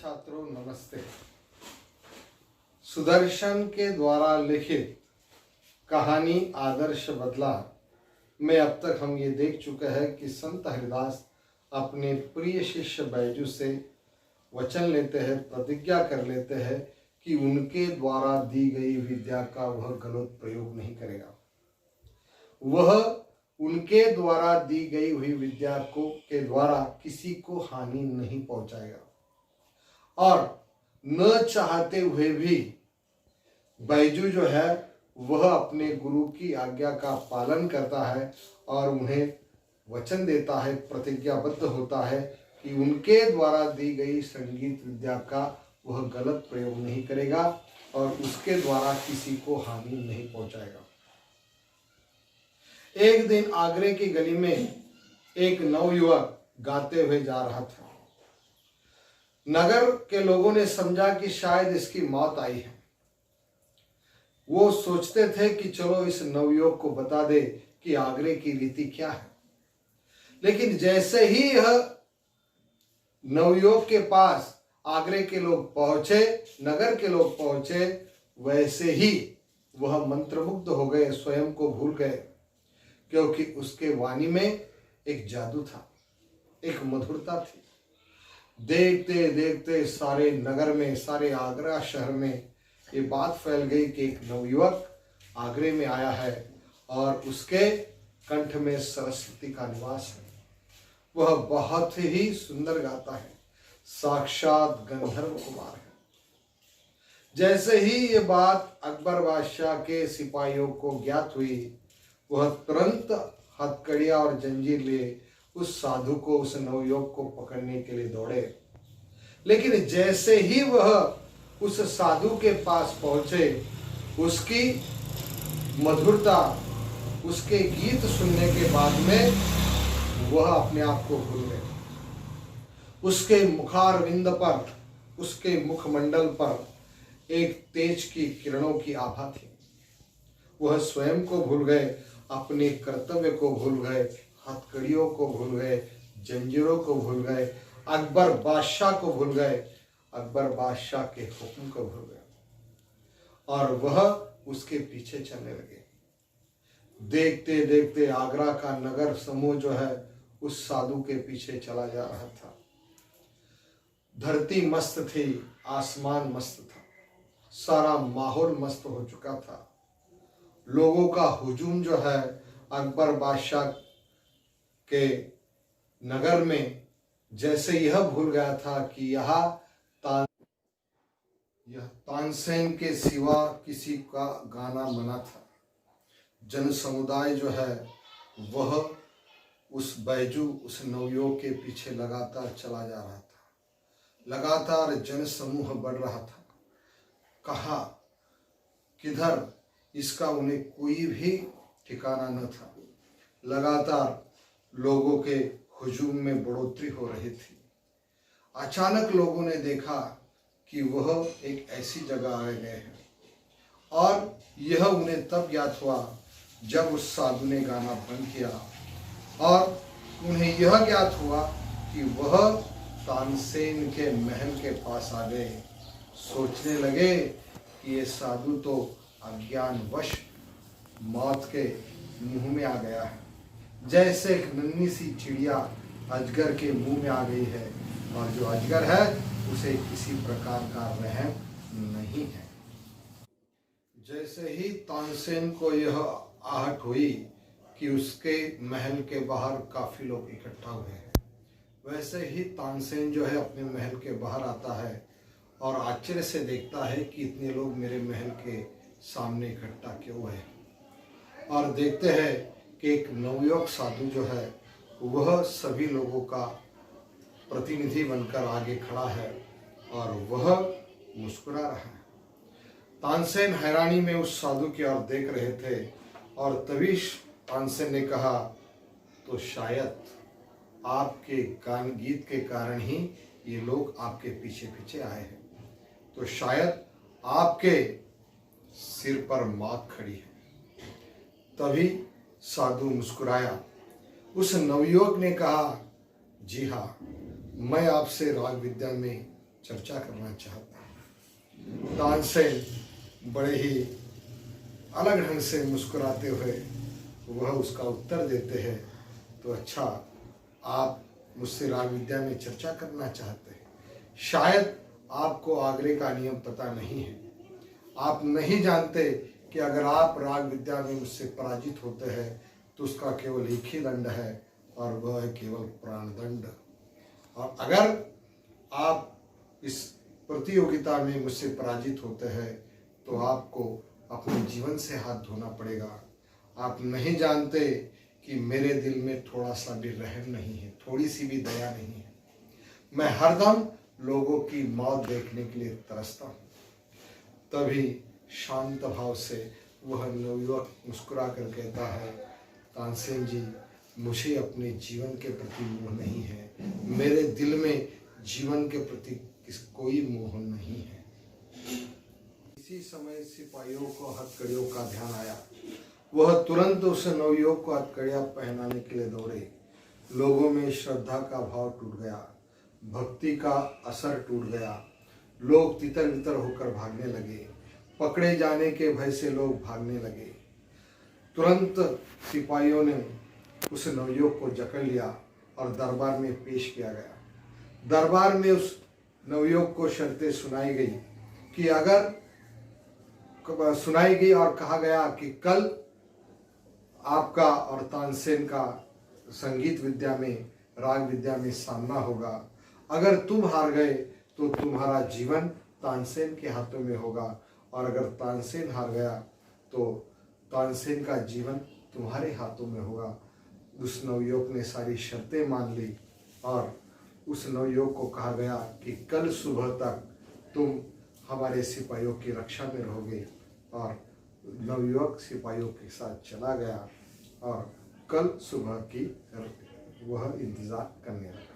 छात्रों नमस्ते। सुदर्शन के द्वारा लिखित कहानी आदर्श बदला में अब तक हम ये देख चुके हैं कि संत हरिदास अपने प्रिय शिष्य बैजू से वचन लेते हैं, प्रतिज्ञा कर लेते हैं कि उनके द्वारा दी गई विद्या का वह गलत प्रयोग नहीं करेगा। वह उनके द्वारा दी गई हुई विद्या के द्वारा किसी को हानि नहीं पहुंचाएगा और न चाहते हुए भी बैजू जो है वह अपने गुरु की आज्ञा का पालन करता है और उन्हें वचन देता है, प्रतिज्ञाबद्ध होता है कि उनके द्वारा दी गई संगीत विद्या का वह गलत प्रयोग नहीं करेगा और उसके द्वारा किसी को हानि नहीं पहुंचाएगा। एक दिन आगरे की गली में एक नवयुवक गाते हुए जा रहा था। नगर के लोगों ने समझा कि शायद इसकी मौत आई है। वो सोचते थे कि चलो इस नवयुवक को बता दे कि आगरे की रीति क्या है। लेकिन जैसे ही यह नवयुवक के पास आगरे के लोग पहुंचे, नगर के लोग पहुंचे, वैसे ही वह मंत्रमुग्ध हो गए, स्वयं को भूल गए, क्योंकि उसके वाणी में एक जादू था, एक मधुरता थी। देखते देखते सारे नगर में, सारे आगरा शहर में ये बात फैल गई कि एक नवयुवक आगरे में आया है और उसके कंठ में सरस्वती का निवास है। वह बहुत ही सुंदर गाता है, साक्षात गंधर्व कुमार है। जैसे ही ये बात अकबर बादशाह के सिपाहियों को ज्ञात हुई, वह तुरंत हथकड़ियां और जंजीर लिए उस साधु को, उस नवयुवक को पकड़ने के लिए दौड़े। लेकिन जैसे ही वह उस साधु के पास पहुंचे, उसकी मधुरता, उसके गीत सुनने के बाद में वह अपने आप को भूल गए। उसके मुखारविंद पर, उसके मुखमंडल पर एक तेज की किरणों की आभा थी। वह स्वयं को भूल गए, अपने कर्तव्य को भूल गए, हथकड़ियों को भूल गए, जंजीरों को भूल गए, अकबर बादशाह को भूल गए, अकबर बादशाह के हुक्म को भूल गए और वह उसके पीछे चलने लगे। देखते देखते आगरा का नगर समूह जो है उस साधु के पीछे चला जा रहा था। धरती मस्त थी, आसमान मस्त था, सारा माहौल मस्त हो चुका था। लोगों का हुजूम जो है अकबर बादशाह के नगर में, जैसे यह भूल गया था कि यह तानसेन के सिवा किसी का गाना मना था। जन समुदाय जो है वह उस बैजू, उस नवयुवक के पीछे लगातार चला जा रहा था। लगातार जन समूह बढ़ रहा था। कहा किधर, इसका उन्हें कोई भी ठिकाना न था। लगातार लोगों के हुजूम में बढ़ोतरी हो रही थी। अचानक लोगों ने देखा कि वह एक ऐसी जगह आ गए हैं और यह उन्हें तब ज्ञात हुआ जब उस साधु ने गाना बंद किया और उन्हें यह ज्ञात हुआ कि वह तानसेन के महल के पास आ गए। सोचने लगे कि ये साधु तो अज्ञानवश मौत के मुंह में आ गया है, जैसे एक नन्ही सी चिड़िया अजगर के मुंह में आ गई है और जो अजगर है उसे किसी प्रकार का रहम नहीं है। जैसे ही तानसेन को यह आहट हुई कि उसके महल के बाहर काफी लोग इकट्ठा हुए हैं, वैसे ही तानसेन जो है अपने महल के बाहर आता है और आश्चर्य से देखता है कि इतने लोग मेरे महल के सामने इकट्ठा क्यों है। और देखते हैं कि एक नवयुवक साधु जो है वह सभी लोगों का प्रतिनिधि बनकर आगे खड़ा है और वह मुस्कुरा रहा है। तानसेन हैरानी में उस साधु की ओर देख रहे थे और तभी तानसेन ने कहा, तो शायद आपके गान गीत के कारण ही ये लोग आपके पीछे पीछे आए हैं, तो शायद आपके सिर पर मौत खड़ी है। तभी साधु मुस्कुराया। उस नवयुवक ने कहा, जी हाँ, मैं आपसे राग विद्या में चर्चा करना चाहता हूँ। तानसेन बड़े ही अलग ढंग से मुस्कुराते हुए वह उसका उत्तर देते हैं, तो अच्छा, आप मुझसे राग विद्या में चर्चा करना चाहते हैं। शायद आपको आगरे का नियम पता नहीं है। आप नहीं जानते कि अगर आप राग विद्या में मुझसे पराजित होते हैं तो उसका केवल एक ही दंड है, और वह है केवल प्राणदंड। और अगर आप इस प्रतियोगिता में मुझसे पराजित होते हैं तो आपको अपने जीवन से हाथ धोना पड़ेगा। आप नहीं जानते कि मेरे दिल में थोड़ा सा भी रहम नहीं है, थोड़ी सी भी दया नहीं है। मैं हरदम लोगों की मौत देखने के लिए तरसता हूँ। तभी शांत भाव से वह नवयुवक मुस्कुरा कर कहता है, तानसेन जी, मुझे अपने जीवन के प्रति मोह नहीं है। मेरे दिल में जीवन के प्रति कोई मोह नहीं है। इसी समय सिपाहियों को हथकड़ियों का ध्यान आया। वह तुरंत उस नवयुवक को हथकड़ियां पहनाने के लिए दौड़े। लोगों में श्रद्धा का भाव टूट गया, भक्ति का असर टूट गया। लोग तितर बितर होकर भागने लगे। पकड़े जाने के भय से लोग भागने लगे। तुरंत सिपाहियों ने उस नवयुवक को जकड़ लिया और दरबार में पेश किया गया। दरबार में उस नवयुवक को शर्तें सुनाई गई कि अगर सुनाई गई और कहा गया कि कल आपका और तानसेन का संगीत विद्या में, राग विद्या में सामना होगा। अगर तुम हार गए तो तुम्हारा जीवन तानसेन के हाथों में होगा, और अगर तानसेन हार गया तो तानसेन का जीवन तुम्हारे हाथों में होगा। उस नवयुवक ने सारी शर्तें मान ली और उस नवयुवक को कहा गया कि कल सुबह तक तुम हमारे सिपाहियों की रक्षा में रहोगे। और नवयुवक सिपाहियों के साथ चला गया और कल सुबह की वह इंतजार करने लगा।